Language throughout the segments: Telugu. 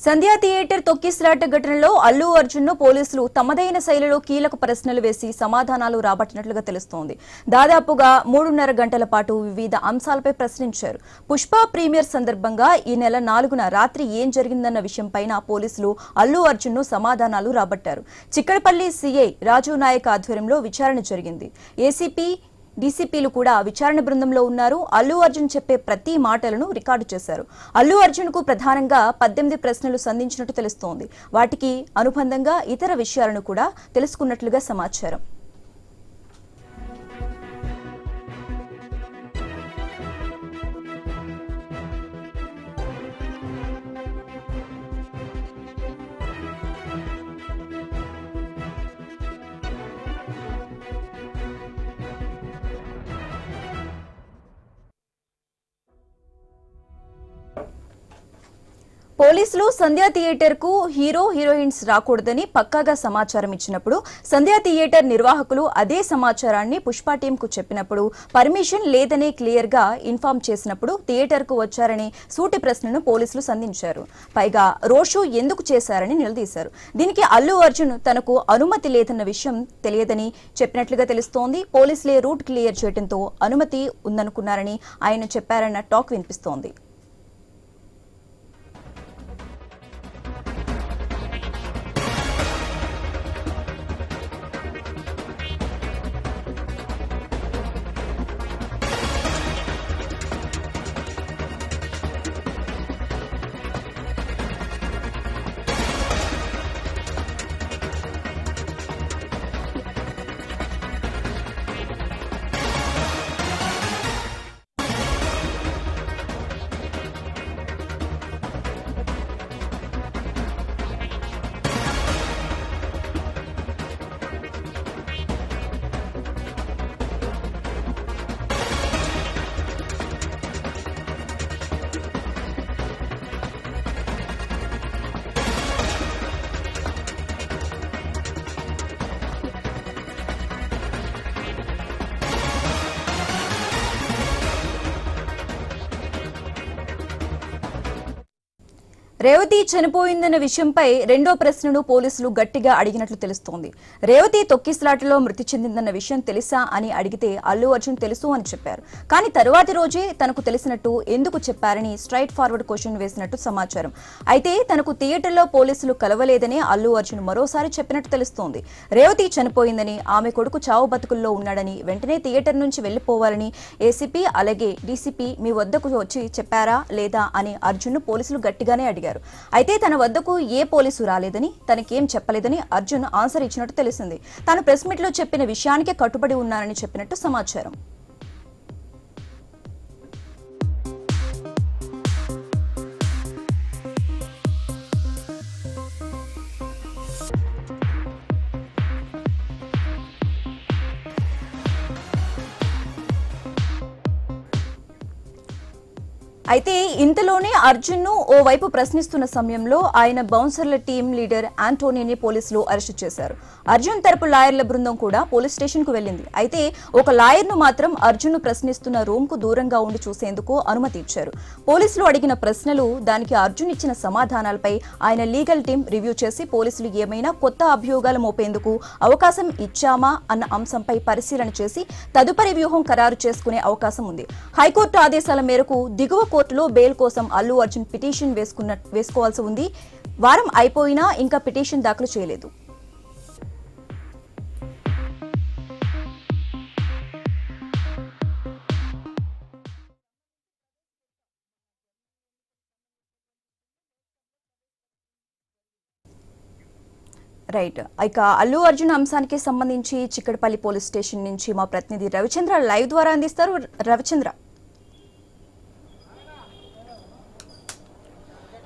సంధ్యా థియేటర్ తొక్కిసలాట ఘటనలో అల్లు అర్జున్ ను పోలీసులు తమదైన శైలిలో కీలక ప్రశ్నలు వేసి సమాధానాలు రాబట్టినట్లుగా తెలుస్తోంది. దాదాపుగా 3.5 గంటల పాటు వివిధ అంశాలపై ప్రశ్నించారు. పుష్ప ప్రీమియర్ సందర్భంగా ఈ నెల 4న రాత్రి ఏం జరిగిందన్న విషయంపైన పోలీసులు అల్లు అర్జున్ ను సమాధానాలు రాబట్టారు. చిక్కడపల్లి సీఐ రాజు నాయక్ ఆధ్వర్యంలో విచారణ జరిగింది. ఏసీపీ డీసీపీలు కూడా విచారణ బృందంలో ఉన్నారు. అల్లు అర్జున్ చెప్పే ప్రతి మాటలను రికార్డు చేశారు. అల్లు అర్జున్ కు ప్రధానంగా 18 ప్రశ్నలు సంధించినట్టు తెలుస్తోంది. వాటికి అనుబంధంగా ఇతర విషయాలను కూడా తెలుసుకున్నట్లుగా సమాచారం. పోలీసులు సంధ్యా థియేటర్ కు హీరోయిన్స్ రాకూడదని పక్కాగా సమాచారం ఇచ్చినప్పుడు సంధ్యా థియేటర్ నిర్వాహకులు అదే సమాచారాన్ని పుష్ప టీం కు చెప్పినప్పుడు పర్మిషన్ లేదని క్లియర్ గా ఇన్ఫార్మ్ చేసినప్పుడు థియేటర్ కు వచ్చారని సూటి ప్రశ్నను పోలీసులు సంధించారు. పైగా రోడ్ షో ఎందుకు చేశారని నిలదీశారు. దీనికి అల్లు అర్జున్ తనకు అనుమతి లేదన్న విషయం తెలియదని చెప్పినట్లుగా తెలుస్తోంది. పోలీసులే రూట్ క్లియర్ చేయడంతో అనుమతి ఉందనుకున్నారని ఆయన చెప్పారన్న టాక్ వినిపిస్తోంది. రేవతి చనిపోయిందన్న విషయంపై రెండో ప్రశ్నను పోలీసులు గట్టిగా అడిగినట్లు తెలుస్తోంది. రేవతి తొక్కిసలాటలో మృతి చెందిందన్న విషయం తెలుసా అని అడిగితే అల్లు అర్జున్ తెలుసు అని చెప్పారు. కానీ తరువాతి రోజే తనకు తెలిసినట్టు ఎందుకు చెప్పారని స్ట్రైట్ ఫార్వర్డ్ క్వశ్చన్ వేసినట్టు సమాచారం. అయితే తనకు థియేటర్లో పోలీసులు కలవలేదని అల్లు అర్జున్ మరోసారి చెప్పినట్టు తెలుస్తోంది. రేవతి చనిపోయిందని, ఆమె కొడుకు చావు బతుకుల్లో ఉన్నాడని, వెంటనే థియేటర్ నుంచి వెళ్లిపోవాలని ఏసీపీ అలాగే డీసీపీ మీ వద్దకు వచ్చి చెప్పారా లేదా అని అర్జున్ పోలీసులు గట్టిగానే అడిగారు. అయితే తన వద్దకు ఏ పోలీసు రాలేదని, తనకేం చెప్పలేదని అర్జున్ ఆన్సర్ ఇచ్చినట్టు తెలిసింది. తాను ప్రెస్ మీట్ లో చెప్పిన విషయానికే కట్టుబడి ఉన్నానని చెప్పినట్టు సమాచారం. అయితే ఇంతలోనే అర్జున్ ను ఓ వైపు ప్రశ్నిస్తున్న సమయంలో ఆయన బౌన్సర్ల టీం లీడర్ ఆంటోనీని పోలీసులు అరెస్టు చేశారు. అర్జున్ తరపు లాయర్ల బృందం కూడా పోలీస్ స్టేషన్ కు వెళ్లింది. అయితే ఒక లాయర్ ను మాత్రం అర్జున్ ను ప్రశ్నిస్తున్న రూమ్ కు దూరంగా ఉండి చూసేందుకు అనుమతి ఇచ్చారు. పోలీసులు అడిగిన ప్రశ్నలు, దానికి అర్జున్ ఇచ్చిన సమాధానాలపై ఆయన లీగల్ టీం రివ్యూ చేసి పోలీసులు ఏమైనా కొత్త అభియోగాలు మోపేందుకు అవకాశం ఇచ్చామా అన్న అంశంపై పరిశీలన చేసి తదుపరి వ్యూహం ఖరారు చేసుకునే అవకాశం ఉంది. హైకోర్టు ఆదేశాల మేరకు దిగువ కోర్టులో బెయిల్ కోసం అల్లు అర్జున్ పిటిషన్ వేసుకోవాల్సి ఉంది. వారం అయిపోయినా ఇంకా పిటిషన్ దాఖలు చేయలేదు. రైట్, ఇక అల్లు అర్జున్ అంశానికి సంబంధించి చిక్కడపల్లి పోలీస్ స్టేషన్ నుంచి మా ప్రతినిధి రవిచంద్ర లైవ్ ద్వారా అందిస్తారు. రవిచంద్ర.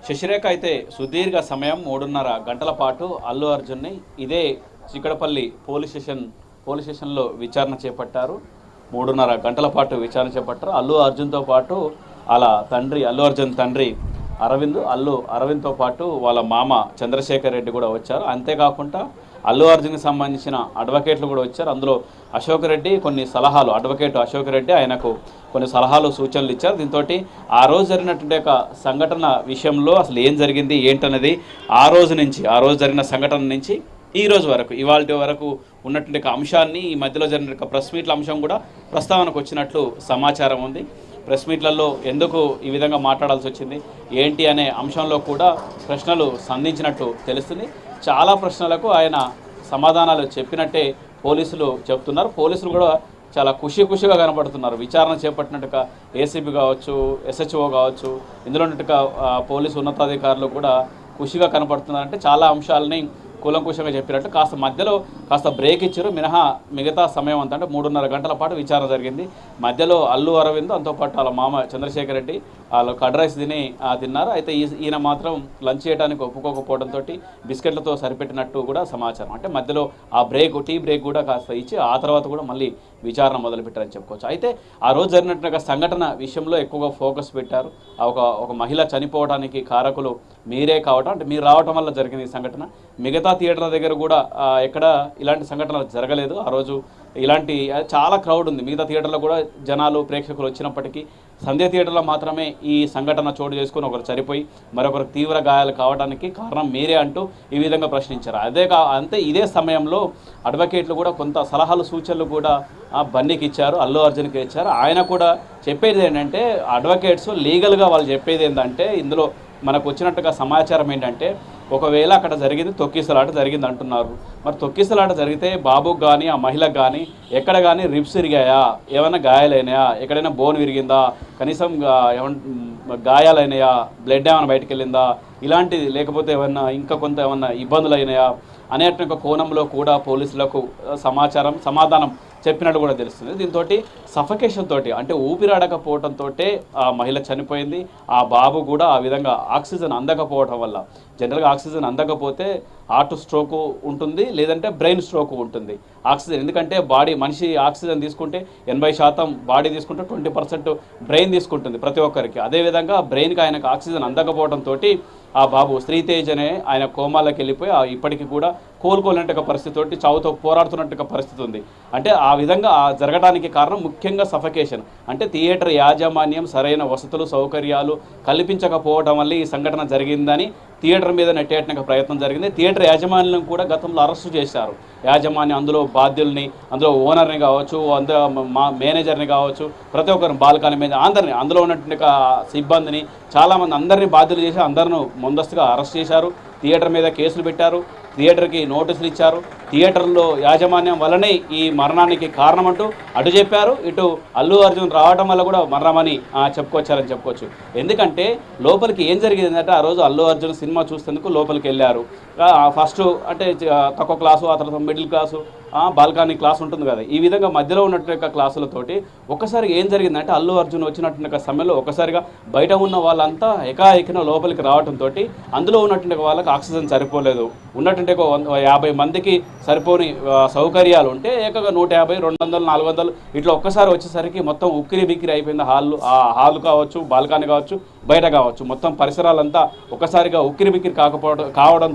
శశిరేఖ, అయితే సుదీర్ఘ సమయం 3.5 గంటల పాటు అల్లు అర్జున్ని ఇదే చిక్కడపల్లి పోలీస్ స్టేషన్లో విచారణ చేపట్టారు. 3.5 గంటల పాటు విచారణ చేపట్టారు. అల్లు అర్జున్తో పాటు అలా తండ్రి, అల్లు అర్జున్ తండ్రి అరవింద్తో పాటు వాళ్ళ మామ చంద్రశేఖర్ రెడ్డి కూడా వచ్చారు. అంతేకాకుండా అల్లు అర్జున్కి సంబంధించిన అడ్వకేట్లు కూడా వచ్చారు. అందులో అశోక్ రెడ్డి కొన్ని సలహాలు, అడ్వకేట్ అశోక్ రెడ్డి ఆయనకు కొన్ని సలహాలు సూచనలు ఇచ్చారు. దీంతో ఆ రోజు జరిగినటువంటి ఒక సంఘటన విషయంలో అసలు ఏం జరిగింది ఏంటనేది ఆ రోజు జరిగిన సంఘటన నుంచి ఈ రోజు వరకు ఇవాళ వరకు ఉన్నటువంటి అంశాన్ని, ఈ మధ్యలో జరిగిన ప్రెస్ మీట్ల అంశం కూడా ప్రస్తావనకు వచ్చినట్లు సమాచారం ఉంది. ప్రెస్ మీట్లలో ఎందుకు ఈ విధంగా మాట్లాడాల్సి వచ్చింది ఏంటి అనే అంశంలో కూడా ప్రశ్నలు సంధించినట్టు తెలుస్తుంది. చాలా ప్రశ్నలకు ఆయన సమాధానాలు చెప్పినట్టే పోలీసులు చెప్తున్నారు. పోలీసులు కూడా చాలా ఖుషిగా కనపడుతున్నారు. విచారణ చేపట్టినట్టుగా ఏసీబీ కావచ్చు, ఎస్హెచ్ఓ కావచ్చు, ఇందులో ఉన్నట్టుగా పోలీసు ఉన్నతాధికారులు కూడా ఖుషిగా కనపడుతున్నారంటే చాలా అంశాలని కూలంకుషంగా చెప్పినట్టు. మధ్యలో కాస్త బ్రేక్ ఇచ్చారు. మిగతా సమయం అంతా అంటే 3.5 గంటల పాటు విచారణ జరిగింది. మధ్యలో అల్లు అరవింద్ అంతోపాటు వాళ్ళ మామ చంద్రశేఖర్ రెడ్డి వాళ్ళు కర్డ్ రైస్ తిన్నారు. అయితే ఈయన మాత్రం లంచ్ చేయడానికి ఒప్పుకోకపోవడంతో బిస్కెట్లతో సరిపెట్టినట్టు కూడా సమాచారం. అంటే మధ్యలో ఆ టీ బ్రేక్ కూడా కాస్త ఇచ్చి ఆ తర్వాత కూడా మళ్ళీ విచారణ మొదలుపెట్టారని చెప్పుకోవచ్చు. అయితే ఆ రోజు జరిగినట్టుగా సంఘటన విషయంలో ఎక్కువగా ఫోకస్ పెట్టారు. ఒక మహిళ చనిపోవడానికి కారకులు మీరే కావటం, అంటే మీరు రావటం వల్ల జరిగింది ఈ సంఘటన. మిగతా థియేటర్ల దగ్గర కూడా ఎక్కడ ఇలాంటి సంఘటనలు జరగలేదు. ఆ రోజు ఇలాంటి చాలా క్రౌడ్ ఉంది. మిగతా థియేటర్లో కూడా జనాలు ప్రేక్షకులు వచ్చినప్పటికీ సంధ్య థియేటర్లో మాత్రమే ఈ సంఘటన చోటు చేసుకుని ఒకరు చనిపోయి మరొకరు తీవ్ర గాయాలు కావడానికి కారణం మీరే అంటూ ఈ విధంగా ప్రశ్నించారు. అంతే ఇదే సమయంలో అడ్వకేట్లు కూడా కొంత సలహాలు సూచనలు కూడా బన్నీకి ఇచ్చారు, అల్లు అర్జున్కి ఇచ్చారు. ఆయన కూడా చెప్పేది ఏంటంటే అడ్వకేట్స్ లీగల్గా వాళ్ళు చెప్పేది ఏంటంటే ఇందులో మనకు వచ్చినట్టుగా సమాచారం ఏంటంటే ఒకవేళ అక్కడ జరిగింది తొక్కిసలాట జరిగింది అంటున్నారు. మరి తొక్కిసలాట జరిగితే బాబుకు కానీ ఆ మహిళకు కానీ ఎక్కడ కానీ రిబ్స్ విరిగాయా, ఏమైనా గాయాలైనాయా, ఎక్కడైనా బోన్ విరిగిందా, కనీసం గాయాలైనాయా, బ్లడ్ ఏమైనా బయటకు వెళ్ళిందా, ఇలాంటిది లేకపోతే ఏమన్నా ఇంకా కొంత ఏమన్నా ఇబ్బందులు అయినాయా అనేటువంటి కోణంలో కూడా పోలీసులకు సమాధానం చెప్పినట్టు కూడా తెలుస్తుంది. దీంతో సఫకేషన్ తోటి అంటే ఊపిరాడకపోవడంతో ఆ మహిళ చనిపోయింది. ఆ బాబు కూడా ఆ విధంగా ఆక్సిజన్ అందకపోవడం వల్ల, జనరల్గా ఆక్సిజన్ అందకపోతే హార్ట్ స్ట్రోక్ ఉంటుంది, లేదంటే బ్రెయిన్ స్ట్రోక్ ఉంటుంది. ఆక్సిజన్ ఎందుకంటే మనిషి ఆక్సిజన్ తీసుకుంటే 80% బాడీ తీసుకుంటే 20% బ్రెయిన్ తీసుకుంటుంది ప్రతి ఒక్కరికి. అదేవిధంగా బ్రెయిన్కి ఆయనకు ఆక్సిజన్ అందకపోవడంతో ఆ బాబు శ్రీతేజ్ అనే ఆయన కోమాలోకి వెళ్ళిపోయి ఇప్పటికీ కూడా కోలుకోలేనట్టుగా పరిస్థితి, చావుతో పోరాడుతున్నట్టుగా పరిస్థితి ఉంది. అంటే ఆ విధంగా జరగడానికి కారణం ముఖ్యంగా సఫకేషన్. అంటే థియేటర్ యాజమాన్యం సరైన వసతులు సౌకర్యాలు కల్పించకపోవడం వల్ల ఈ సంఘటన జరిగిందని థియేటర్ మీద నెట్టేయడానికి ప్రయత్నం జరిగింది. థియేటర్ యాజమాన్యం కూడా గతంలో అరెస్టు చేశారు. యాజమాన్యం అందులో బాధ్యుల్ని, అందులో ఓనర్ని కావచ్చు, అందులో మేనేజర్ని కావచ్చు, ప్రతి ఒక్కరిని బాల్కనీ మీద అందరినీ, అందులో ఉన్నటువంటి సిబ్బందిని చాలామంది అందరినీ బాధ్యులు చేసి అందరిని ముందస్తుగా అరెస్ట్ చేశారు. థియేటర్ మీద కేసులు పెట్టారు, థియేటర్కి నోటీసులు ఇచ్చారు. థియేటర్లో యాజమాన్యం వల్లనే ఈ మరణానికి కారణమంటూ అటు చెప్పారు, ఇటు అల్లు అర్జున్ రావడం వల్ల కూడా మరణమని చెప్పుకోవచ్చు. ఎందుకంటే లోపలికి ఏం జరిగిందంటే ఆ రోజు అల్లు అర్జున్ సినిమా చూసేందుకు లోపలికి వెళ్ళారు. ఫస్ట్ అంటే తక్కువ క్లాసు, ఆ తర్వాత మిడిల్ క్లాసు, బాల్కనీ క్లాస్ ఉంటుంది కదా, ఈ విధంగా మధ్యలో ఉన్నటువంటి క్లాసులతోటి ఒక్కసారి ఏం జరిగిందంటే అల్లు అర్జున్ వచ్చినటువంటి సమయంలో ఒక్కసారిగా బయట ఉన్న వాళ్ళంతా ఏకాఏకిన లోపలికి రావడంతో అందులో ఉన్నటువంటి వాళ్ళకి ఆక్సిజన్ సరిపోలేదు. ఉన్నటువంటి 50 మందికి సరిపోని సౌకర్యాలు ఉంటే ఏకంగా 150, 200, 400 ఇట్లా ఒక్కసారి వచ్చేసరికి మొత్తం ఉక్కిరి బిక్కిరి అయిపోయింది. హాల్ కావచ్చు, బాల్కనీ కావచ్చు, బయట కావచ్చు, మొత్తం పరిసరాలంతా ఒక్కసారిగా ఉక్కిరి బిక్కిరి కావడంతో